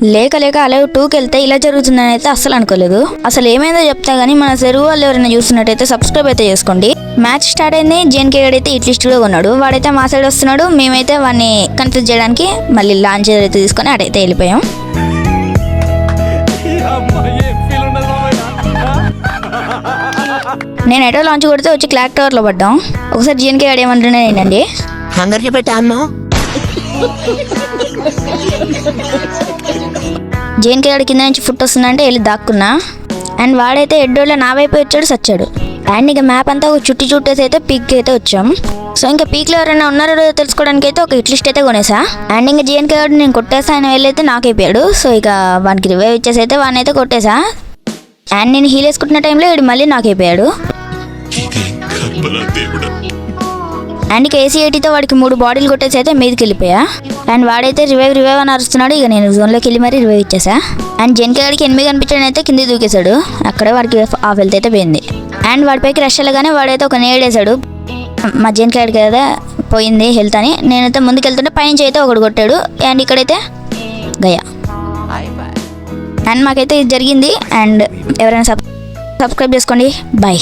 లేక అలైవ్ 2కి వెళ్తే ఇలా జరుగుతుందని అయితే అస్సలు అనుకోలేదు. అసలు ఏమైందో చెప్తా గానీ మన తెలుగు వాళ్ళు ఎవరైనా చూస్తున్నట్టయితే సబ్స్క్రైబ్ అయితే చేసుకోండి. మ్యాచ్ స్టార్ట్ అయింది. జేఎన్కే అయితే ఇట్లిస్టుగా ఉన్నాడు. వాడైతే మా సైడ్ వస్తున్నాడు. మేమైతే వాడిని కన్ఫ్యూజ్ చేయడానికి మళ్ళీ లాంచ్ అయితే తీసుకొని అటైతే వెళ్ళిపోయాం. నేను ఎటో లాంచ్ కొడితే వచ్చి క్లాక్ టవర్ లో పడ్డాం. ఒకసారి జేఎన్కే గాడు ఏమంటున్నాడు ఏంటండి, అందరికి పెట్టాను. జేఎన్కే గాడి కింద నుంచి ఫుట్ వస్తుందంటే వెళ్ళి దాక్కున్నా. అండ్ వాడైతే ఎడ్డోళ్ళ నా వైపు వచ్చాడు, సచ్చాడు. అండ్ ఇక మ్యాప్ అంతా ఒక చుట్టేసి అయితే పీక్ అయితే వచ్చాం. సో ఇంకా పీక్లో ఎవరైనా ఉన్నారో తెలుసుకోవడానికి అయితే ఒక హిట్ అయితే కొనేసా. అండ్ ఇంకా జేఎన్కే గాడు నేను కొట్టేసా, ఆయన వెళ్ళైతే నాకైపోయాడు. సో ఇక వానికి రివైవ్ ఇచ్చేసి అయితే వాడిని అయితే కొట్టేసా. అండ్ నేను హీల్ వేసుకుంటున్న టైంలో వీడు మళ్ళీ నాకైపోయాడు. అండ్ ఇక AC80తో వాడికి 3 బాడీలు కొట్టేసి అయితే మీదకి వెళ్ళిపోయా. అండ్ వాడైతే రివైవ్ అని అరుస్తున్నాడు. ఇక నేను జోన్లోకి వెళ్ళి మరీ రివైవ్ ఇచ్చేసా. అండ్ జేఎన్కే గాడికి ఎనిమిది కనిపించడం అయితే కింద దూకేశాడు. అక్కడే వాడికి హాఫ్ హెల్త్ అయితే పోయింది. అండ్ వాడిపైకి రష్ వెళ్ళగానే వాడైతే ఒక నేడేశాడు. మా జేఎన్కే గాడికి అయితే పోయింది హెల్త్ అని. నేనైతే ముందుకు వెళ్తుంటే పైనుంచి అయితే ఒకడు కొట్టాడు. అండ్ ఇక్కడైతే గయా. అండ్ మాకైతే ఇది జరిగింది. అండ్ ఎవరైనా సబ్స్క్రైబ్ చేసుకోండి. బాయ్.